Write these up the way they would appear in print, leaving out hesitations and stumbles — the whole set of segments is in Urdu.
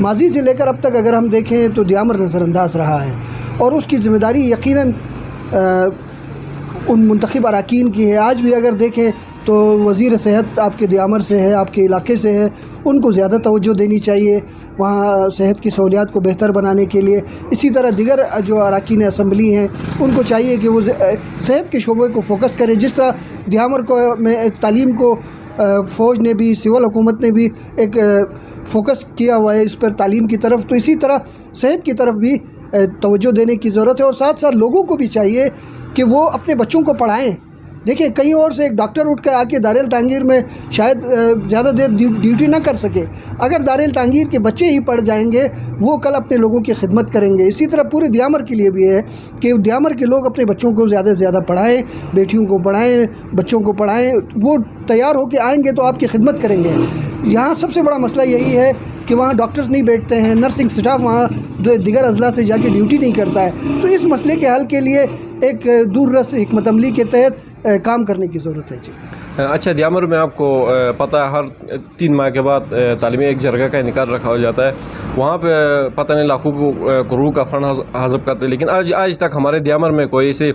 ماضی سے لے کر اب تک اگر ہم دیکھیں تو دیامر نظر انداز رہا ہے، اور اس کی ذمہ داری یقیناً ان منتخب اراکین کی ہے۔ آج بھی اگر دیکھیں تو وزیر صحت آپ کے دیامر سے ہے، آپ کے علاقے سے ہے، ان کو زیادہ توجہ دینی چاہیے وہاں صحت کی سہولیات کو بہتر بنانے کے لیے۔ اسی طرح دیگر جو اراکین اسمبلی ہیں ان کو چاہیے کہ وہ صحت کے شعبے کو فوکس کریں، جس طرح دیامر کو میں تعلیم کو فوج نے بھی، سول حکومت نے بھی ایک فوکس کیا ہوا ہے اس پر تعلیم کی طرف، تو اسی طرح صحت کی طرف بھی توجہ دینے کی ضرورت ہے، اور ساتھ ساتھ لوگوں کو بھی چاہیے کہ وہ اپنے بچوں کو پڑھائیں۔ دیکھیں کہیں اور سے ایک ڈاکٹر اٹھ کے آ کے دارالتنگیر میں شاید زیادہ دیر ڈیوٹی نہ کر سکے، اگر دارالتنگیر کے بچے ہی پڑھ جائیں گے وہ کل اپنے لوگوں کی خدمت کریں گے۔ اسی طرح پورے دیامر کے لیے بھی ہے کہ دیامر کے لوگ اپنے بچوں کو زیادہ سے زیادہ پڑھائیں، بیٹیوں کو پڑھائیں، بچوں کو پڑھائیں، وہ تیار ہو کے آئیں گے تو آپ کی خدمت کریں گے۔ یہاں سب سے بڑا مسئلہ یہی ہے کہ وہاں ڈاکٹرز نہیں بیٹھتے ہیں، نرسنگ سٹاف وہاں دیگر اضلاع سے جا کے ڈیوٹی نہیں کرتا ہے، تو اس مسئلے کے حل کے لیے ایک دور رس حکمت عملی کے تحت کام کرنے کی ضرورت ہے۔ جی اچھا، دیامر میں آپ کو پتہ ہے ہر 3 ماہ کے بعد تعلیمی ایک جرگہ کا انعقاد رکھا ہو جاتا ہے، وہاں پہ پتہ نہیں لاکھوں کروڑ کا فنڈ حذف کرتے ہیں، لیکن آج تک ہمارے دیامر میں کوئی ایسی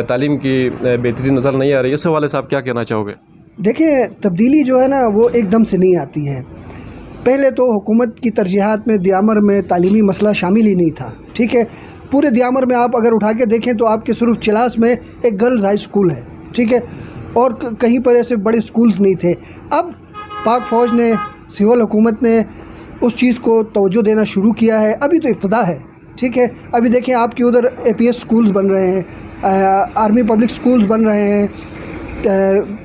تعلیم کی بہتری نظر نہیں آ رہی۔ اس حوالے سے آپ کیا کہنا چاہو گے؟ دیکھیں تبدیلی جو ہے نا وہ ایک دم سے نہیں آتی ہے۔ پہلے تو حکومت کی ترجیحات میں دیامر میں تعلیمی مسئلہ شامل ہی نہیں تھا، ٹھیک ہے۔ پورے دیامر میں آپ اگر اٹھا کے دیکھیں تو آپ کے صرف چلاس میں ایک گرلز ہائی اسکول ہے، ٹھیک ہے، اور کہیں پر ایسے بڑے اسکولز نہیں تھے۔ اب پاک فوج نے، سول حکومت نے اس چیز کو توجہ دینا شروع کیا ہے، ابھی تو ابتدا ہے، ٹھیک ہے۔ ابھی دیکھیں آپ کے ادھر APS اسکولز بن رہے ہیں، آرمی پبلک اسکولز بن رہے ہیں،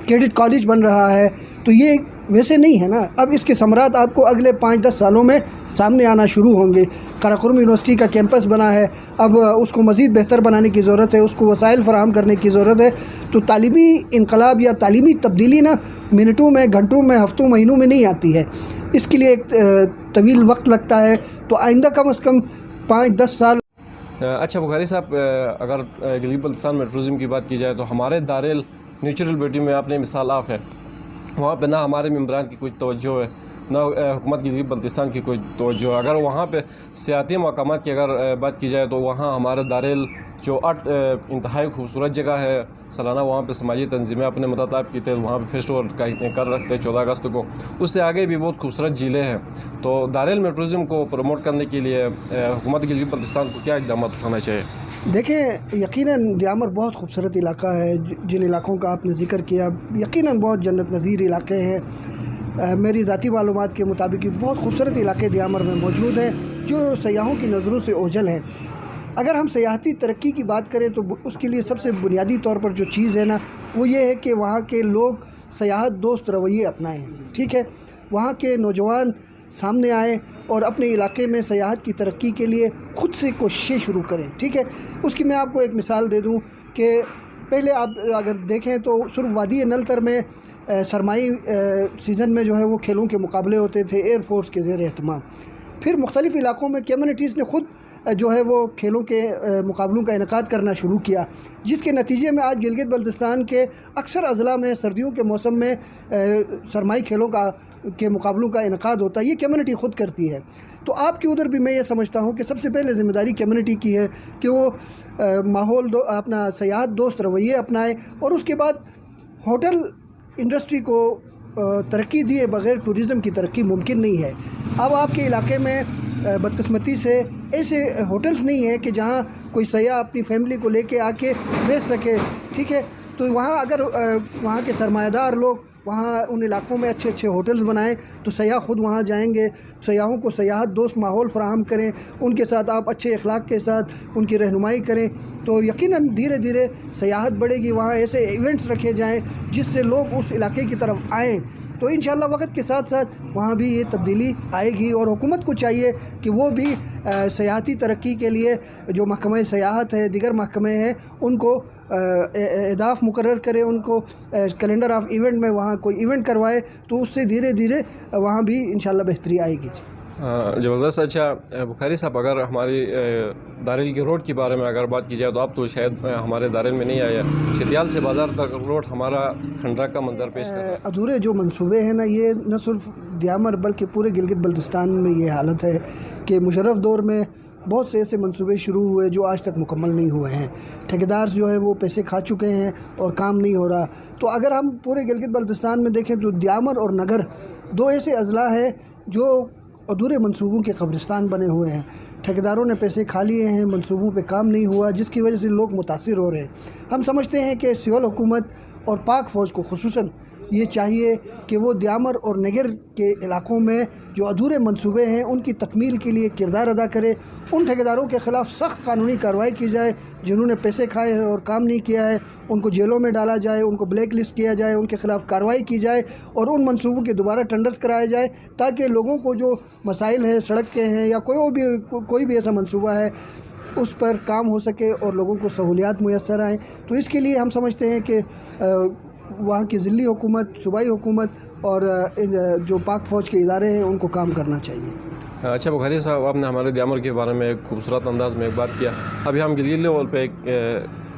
کیڈٹ کالج بن رہا ہے، تو یہ ویسے نہیں ہے نا۔ اب اس کے ثمرات آپ کو اگلے 5-10 سالوں میں سامنے آنا شروع ہوں گے۔ قراقرم یونیورسٹی کا کیمپس بنا ہے، اب اس کو مزید بہتر بنانے کی ضرورت ہے، اس کو وسائل فراہم کرنے کی ضرورت ہے۔ تو تعلیمی انقلاب یا تعلیمی تبدیلی نا منٹوں میں، گھنٹوں میں، ہفتوں، مہینوں میں نہیں آتی ہے، اس کے لیے ایک طویل وقت لگتا ہے۔ تو آئندہ کم از کم 5-10 سال۔ اچھا بخاری صاحب، اگر گلگت بلتستان میں ٹورزم کی بات کی جائے تو ہمارے دارل نیچرل بیوٹی میں آپ نے مثال آپ ہے، وہاں پہ نہ ہمارے ممبران کی کوئی توجہ ہے، نہ حکومت گلگت بلتستان کی کوئی توجہ ہے۔ اگر وہاں پہ سیاحتی مقامات کی اگر بات کی جائے تو وہاں ہمارے دارل جو انتہائی خوبصورت جگہ ہے، سالانہ وہاں پہ سماجی تنظیمیں اپنے مطالب کی تحت وہاں پہ فیسٹیول کا کر رکھتے ہیں 14 اگست کو، اس سے آگے بھی بہت خوبصورت جھیلیں ہیں۔ تو دارل میں ٹورزم کو پروموٹ کرنے کے لیے حکومت گلگت بلتستان کو کیا اقدامات اٹھانا چاہیے؟ دیکھیں یقیناً دیامر بہت خوبصورت علاقہ ہے، جن علاقوں کا آپ نے ذکر کیا یقیناً بہت جنت نظیر علاقے ہیں۔ میری ذاتی معلومات کے مطابق بہت خوبصورت علاقے دیامر میں موجود ہیں جو سیاحوں کی نظروں سے اوجھل ہیں۔ اگر ہم سیاحتی ترقی کی بات کریں تو اس کے لیے سب سے بنیادی طور پر جو چیز ہے نا وہ یہ ہے کہ وہاں کے لوگ سیاحت دوست رویے اپنائیں، ٹھیک ہے۔ وہاں کے نوجوان سامنے آئیں اور اپنے علاقے میں سیاحت کی ترقی کے لیے خود سے کوششیں شروع کریں، ٹھیک ہے۔ اس کی میں آپ کو ایک مثال دے دوں کہ پہلے آپ اگر دیکھیں تو صرف وادی نلتر میں سرمائی سیزن میں جو ہے وہ کھیلوں کے مقابلے ہوتے تھے ایئر فورس کے زیر اہتمام۔ پھر مختلف علاقوں میں کمیونٹیز نے خود جو ہے وہ کھیلوں کے مقابلوں کا انعقاد کرنا شروع کیا، جس کے نتیجے میں آج گلگت بلتستان کے اکثر اضلاع میں سردیوں کے موسم میں سرمائی کھیلوں کے مقابلوں کا انعقاد ہوتا ہے، یہ کمیونٹی خود کرتی ہے۔ تو آپ کے ادھر بھی میں یہ سمجھتا ہوں کہ سب سے پہلے ذمہ داری کمیونٹی کی ہے کہ وہ اپنا سیاحت دوست رویے اپنائے، اور اس کے بعد ہوٹل انڈسٹری کو ترقی دیے بغیر ٹورزم کی ترقی ممکن نہیں ہے۔ اب آپ کے علاقے میں بدقسمتی سے ایسے ہوٹلز نہیں ہیں کہ جہاں کوئی سیاح اپنی فیملی کو لے کے آ کے رہ سکے، ٹھیک ہے۔ تو وہاں اگر وہاں کے سرمایہ دار لوگ وہاں ان علاقوں میں اچھے اچھے ہوٹلز بنائیں تو سیاح خود وہاں جائیں گے، سیاحوں کو سیاحت دوست ماحول فراہم کریں، ان کے ساتھ آپ اچھے اخلاق کے ساتھ ان کی رہنمائی کریں تو یقیناً دھیرے دھیرے سیاحت بڑھے گی۔ وہاں ایسے ایونٹس رکھے جائیں جس سے لوگ اس علاقے کی طرف آئیں، تو انشاءاللہ وقت کے ساتھ ساتھ وہاں بھی یہ تبدیلی آئے گی، اور حکومت کو چاہیے کہ وہ بھی سیاحتی ترقی کے لیے جو محکمہ سیاحت ہے، دیگر محکمے ہیں، ان کو اہداف مقرر کرے، ان کو کیلنڈر آف ایونٹ میں وہاں کوئی ایونٹ کروائے، تو اس سے دھیرے دھیرے وہاں بھی انشاءاللہ بہتری آئے گی۔ زبردست۔ اچھا بخاری صاحب، اگر ہماری دارل کے روڈ کے بارے میں اگر بات کی جائے تو آپ تو شاید ہمارے دارل میں نہیں آیا، شتیال سے بازار تک روڈ ہمارا کھنڈرا کا منظر پیش کرتا ہے۔ ادھورے جو منصوبے ہیں نا یہ نہ صرف دیامر بلکہ پورے گلگت بلتستان میں یہ حالت ہے کہ مشرف دور میں بہت سے ایسے منصوبے شروع ہوئے جو آج تک مکمل نہیں ہوئے ہیں. ٹھیکیدار جو ہیں وہ پیسے کھا چکے ہیں اور کام نہیں ہو رہا. تو اگر ہم پورے گلگت بلتستان میں دیکھیں تو دیامر اور نگر دو ایسے اضلاع ہیں جو ادھورے منصوبوں کے قبرستان بنے ہوئے ہیں. ٹھیکیداروں نے پیسے کھا لیے ہیں, منصوبوں پہ کام نہیں ہوا, جس کی وجہ سے لوگ متاثر ہو رہے ہیں. ہم سمجھتے ہیں کہ سول حکومت اور پاک فوج کو خصوصاً یہ چاہیے کہ وہ دیامر اور نگر کے علاقوں میں جو ادھورے منصوبے ہیں ان کی تکمیل کے لیے کردار ادا کرے. ان ٹھیکیداروں کے خلاف سخت قانونی کارروائی کی جائے جنہوں نے پیسے کھائے ہیں اور کام نہیں کیا ہے. ان کو جیلوں میں ڈالا جائے, ان کو بلیک لسٹ کیا جائے, ان کے خلاف کارروائی کی جائے اور ان منصوبوں کے دوبارہ ٹینڈرز کرائے جائے تاکہ لوگوں کو جو مسائل ہیں سڑک کے ہیں یا کوئی بھی ایسا منصوبہ ہے اس پر کام ہو سکے اور لوگوں کو سہولیات میسر آئیں. تو اس کے لیے ہم سمجھتے ہیں کہ وہاں کی ضلعی حکومت, صوبائی حکومت اور جو پاک فوج کے ادارے ہیں ان کو کام کرنا چاہیے. اچھا بخاری صاحب, آپ نے ہمارے دیامر کے بارے میں ایک خوبصورت انداز میں ایک بات کیا. ابھی ہم گلگت لیول پہ ایک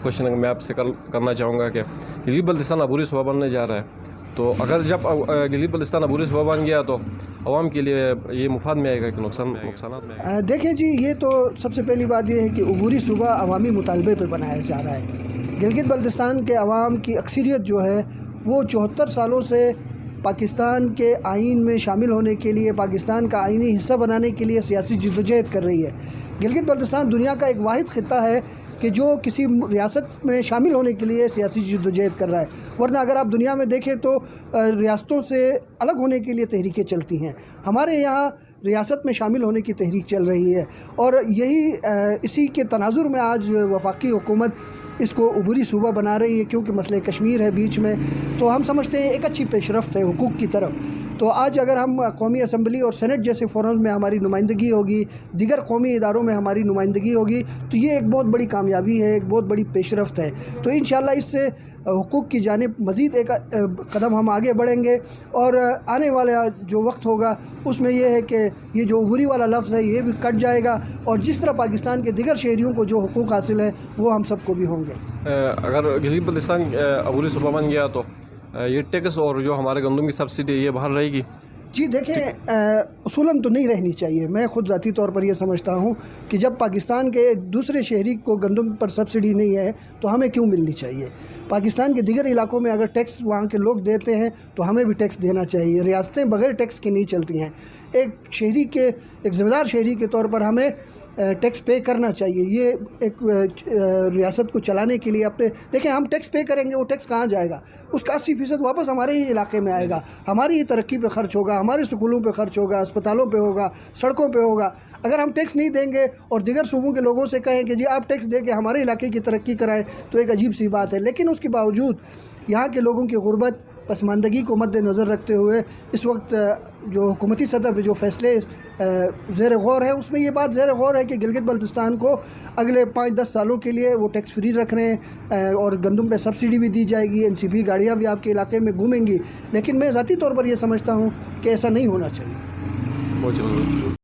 کوشچن میں آپ سے کرنا چاہوں گا کہ گلگت بلتستان عبوری صوبہ بننے جا رہا ہے, تو اگر جب گلگت بلتستان عبوری صوبہ بن گیا تو عوام کے لیے یہ مفاد میں آئے گا کہ نقصانات میں آئے گا؟ دیکھیں جی, یہ تو سب سے پہلی بات یہ ہے کہ عبوری صوبہ عوامی مطالبے پہ بنایا جا رہا ہے. گلگت بلتستان کے عوام کی اکثریت جو ہے وہ 74 سالوں سے پاکستان کے آئین میں شامل ہونے کے لیے, پاکستان کا آئینی حصہ بنانے کے لیے سیاسی جدوجہد کر رہی ہے. گلگت بلتستان دنیا کا ایک واحد خطہ ہے کہ جو کسی ریاست میں شامل ہونے کے لیے سیاسی جدوجہد کر رہا ہے. ورنہ اگر آپ دنیا میں دیکھیں تو ریاستوں سے الگ ہونے کے لیے تحریکیں چلتی ہیں. ہمارے یہاں ریاست میں شامل ہونے کی تحریک چل رہی ہے اور اسی کے تناظر میں آج وفاقی حکومت اس کو عبوری صوبہ بنا رہی ہے کیونکہ مسئلہ کشمیر ہے بیچ میں. تو ہم سمجھتے ہیں ایک اچھی پیش رفت ہے حقوق کی طرف. تو آج اگر ہم قومی اسمبلی اور سینٹ جیسے فورم میں ہماری نمائندگی ہوگی, دیگر قومی اداروں میں ہماری نمائندگی ہوگی, تو یہ ایک بہت بڑی کامیابی ہے, ایک بہت بڑی پیش رفت ہے. تو انشاءاللہ اس سے حقوق کی جانب مزید ایک قدم ہم آگے بڑھیں گے اور آنے والا جو وقت ہوگا اس میں یہ ہے کہ یہ جو عبوری والا لفظ ہے یہ بھی کٹ جائے گا اور جس طرح پاکستان کے دیگر شہریوں کو جو حقوق حاصل ہیں وہ ہم سب کو بھی ہوں گے. اگر گلگت بلتستان عبوری صوبہ بن گیا تو یہ ٹیکس اور جو ہمارے گندم کی سبسڈی یہ باہر رہے گی؟ جی دیکھیں, اصولاً تو نہیں رہنی چاہیے. میں خود ذاتی طور پر یہ سمجھتا ہوں کہ جب پاکستان کے دوسرے شہری کو گندم پر سبسڈی نہیں ہے تو ہمیں کیوں ملنی چاہیے. پاکستان کے دیگر علاقوں میں اگر ٹیکس وہاں کے لوگ دیتے ہیں تو ہمیں بھی ٹیکس دینا چاہیے. ریاستیں بغیر ٹیکس کے نہیں چلتی ہیں. ایک ذمہ دار شہری کے طور پر ہمیں ٹیکس پے کرنا چاہیے. یہ ایک ریاست کو چلانے کے لیے دیکھیں, ہم ٹیکس پے کریں گے, وہ ٹیکس کہاں جائے گا؟ اس کا 80% واپس ہمارے ہی علاقے میں آئے گا, ہماری ہی ترقی پہ خرچ ہوگا, ہمارے سکولوں پہ خرچ ہوگا, اسپتالوں پہ ہوگا, سڑکوں پہ ہوگا. اگر ہم ٹیکس نہیں دیں گے اور دیگر صوبوں کے لوگوں سے کہیں کہ جی آپ ٹیکس دے کے ہمارے علاقے کی ترقی کرائیں تو ایک عجیب سی بات ہے. لیکن اس کے باوجود یہاں کے لوگوں کی غربت, پسماندگی کو مد نظر رکھتے ہوئے اس وقت جو حکومتی سطح پہ جو فیصلے زیر غور ہیں اس میں یہ بات زیر غور ہے کہ گلگت بلتستان کو اگلے 5-10 سالوں کے لیے وہ ٹیکس فری رکھ رہے ہیں اور گندم پہ سبسڈی بھی دی جائے گی, NCP گاڑیاں بھی آپ کے علاقے میں گھومیں گی. لیکن میں ذاتی طور پر یہ سمجھتا ہوں کہ ایسا نہیں ہونا چاہیے. بہت